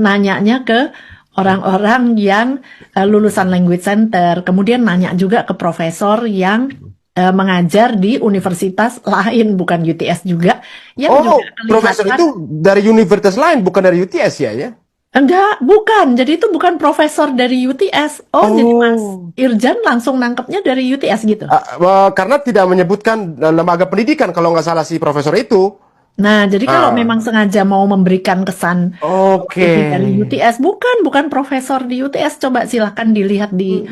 nanyanya ke orang-orang yang lulusan language center, kemudian nanya juga ke profesor yang mengajar di universitas lain, bukan UTS juga, yang juga Oh, profesor kelihatan. itu dari universitas lain, bukan dari UTS ya, ya? Enggak, bukan. Jadi itu bukan profesor dari UTS. Oh, jadi Mas Oh, Irjan langsung nangkepnya dari UTS gitu. karena tidak menyebutkan lembaga pendidikan kalau nggak salah si profesor itu. Nah, jadi kalau memang Ah, sengaja mau memberikan kesan oke. ini dari UTS, bukan profesor di UTS. Coba silahkan dilihat di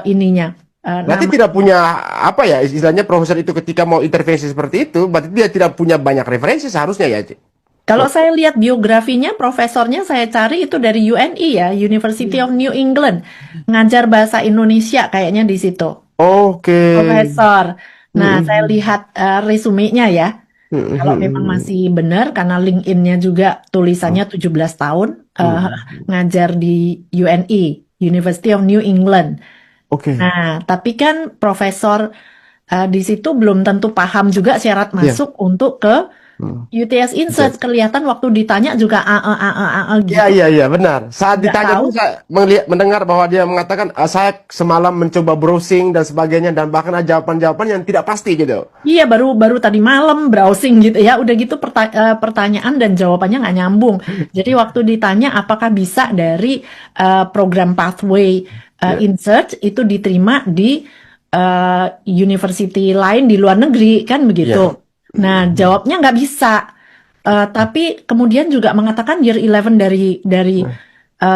ininya, Berarti nama. tidak punya apa ya istilahnya profesor itu ketika mau intervensi seperti itu, berarti dia tidak punya banyak referensi seharusnya ya, Ci? Kalau saya lihat biografinya, profesornya saya cari itu dari UNI ya, University of New England, ngajar bahasa Indonesia kayaknya di situ. Oke. Profesor. Nah, saya Mm-mm. lihat resumenya ya. Kalau memang Mm-mm. masih benar, karena LinkedIn-nya juga tulisannya 17 tahun, Mm-mm. ngajar di UNE, University of New England. Oke. Nah, tapi kan profesor di situ belum tentu paham juga syarat Ya. masuk untuk ke Mm. UTS Insights. Bisa. Kelihatan waktu ditanya juga Iya, gitu. iya, iya, benar. Saat Nggak ditanya tahu. pun saya mendengar bahwa dia mengatakan, "Ah, saya semalam mencoba browsing dan sebagainya dan bahkan ada jawaban-jawaban yang tidak pasti gitu." Iya, baru baru tadi malam browsing gitu ya. Udah gitu pertanyaan dan jawabannya nggak nyambung. Jadi waktu ditanya apakah bisa dari program Pathway Ya. in Search itu diterima di university lain di luar negeri, kan begitu. Ya. Nah, Mhm. jawabnya nggak bisa. Tapi kemudian juga mengatakan Year 11 dari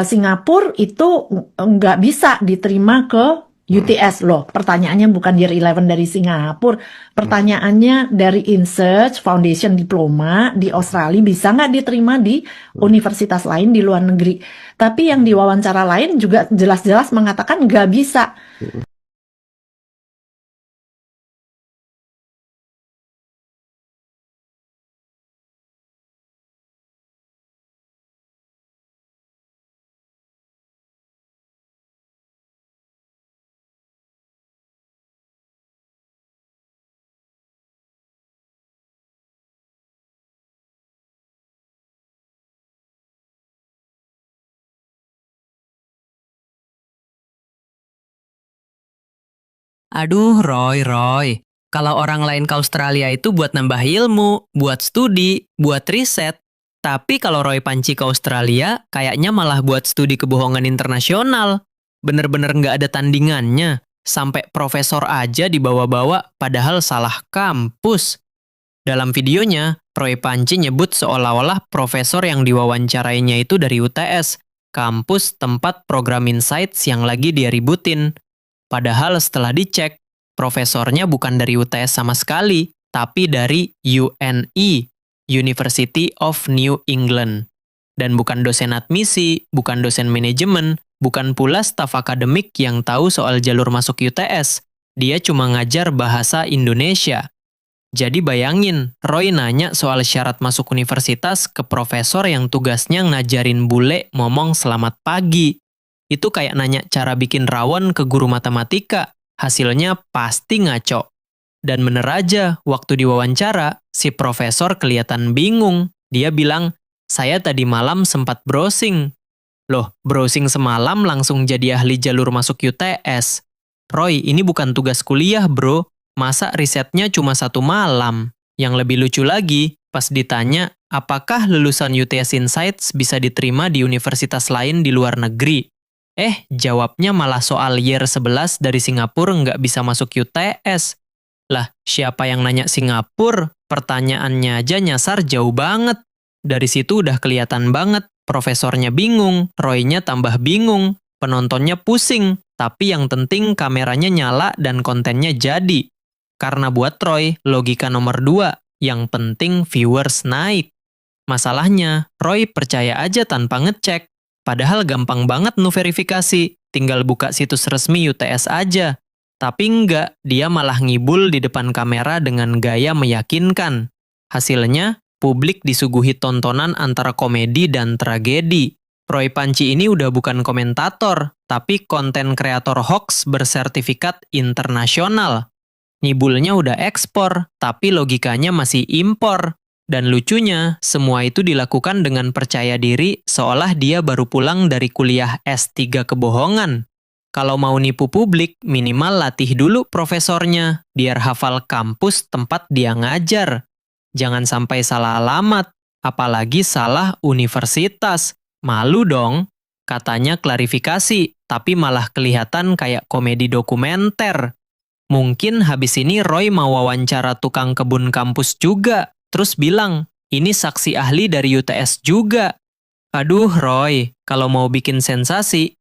Singapura itu nggak bisa diterima ke UTS loh. Pertanyaannya bukan Year 11 dari Singapura. Pertanyaannya dari InSearch Foundation Diploma di Australia bisa nggak diterima di universitas lain di luar negeri. Tapi yang di wawancara lain juga jelas-jelas mengatakan nggak bisa. Aduh, Roy. Kalau orang lain ke Australia itu buat nambah ilmu, buat studi, buat riset. Tapi kalau Roy Panci ke Australia, kayaknya malah buat studi kebohongan internasional. Bener-bener nggak ada tandingannya. Sampai profesor aja dibawa-bawa padahal salah kampus. Dalam videonya, Roy Panci nyebut seolah-olah profesor yang diwawancarainya itu dari UTS, kampus tempat program Insights yang lagi dia ributin. Padahal setelah dicek, profesornya bukan dari UTS sama sekali, tapi dari UNE, University of New England. Dan bukan dosen admisi, bukan dosen manajemen, bukan pula staf akademik yang tahu soal jalur masuk UTS. Dia cuma ngajar bahasa Indonesia. Jadi bayangin, Roy nanya soal syarat masuk universitas ke profesor yang tugasnya ngajarin bule ngomong selamat pagi. Itu kayak nanya cara bikin rawon ke guru matematika. Hasilnya pasti ngaco. Dan bener aja, waktu diwawancara, si profesor kelihatan bingung. Dia bilang, saya tadi malam sempat browsing. Loh, browsing semalam langsung jadi ahli jalur masuk UTS. Roy, ini bukan tugas kuliah, bro. Masa risetnya cuma 1 malam? Yang lebih lucu lagi, pas ditanya, apakah lulusan UTS Insights bisa diterima di universitas lain di luar negeri? Jawabnya malah soal Year 11 dari Singapura nggak bisa masuk UTS. Lah, siapa yang nanya Singapura? Pertanyaannya aja nyasar jauh banget. Dari situ udah kelihatan banget, profesornya bingung, Roy-nya tambah bingung, penontonnya pusing, tapi yang penting kameranya nyala dan kontennya jadi. Karena buat Roy, logika nomor 2, yang penting viewers naik. Masalahnya, Roy percaya aja tanpa ngecek. Padahal gampang banget verifikasi, tinggal buka situs resmi UTS aja. Tapi enggak, dia malah ngibul di depan kamera dengan gaya meyakinkan. Hasilnya, publik disuguhi tontonan antara komedi dan tragedi. Roy Panci ini udah bukan komentator, tapi konten kreator hoax bersertifikat internasional. Ngibulnya udah ekspor, tapi logikanya masih impor. Dan lucunya, semua itu dilakukan dengan percaya diri seolah dia baru pulang dari kuliah S3 kebohongan. Kalau mau nipu publik, minimal latih dulu profesornya, biar hafal kampus tempat dia ngajar. Jangan sampai salah alamat, apalagi salah universitas. Malu dong. Katanya klarifikasi, tapi malah kelihatan kayak komedi dokumenter. Mungkin habis ini Roy mau wawancara tukang kebun kampus juga. Terus bilang, ini saksi ahli dari UTS juga. Aduh Roy, kalau mau bikin sensasi,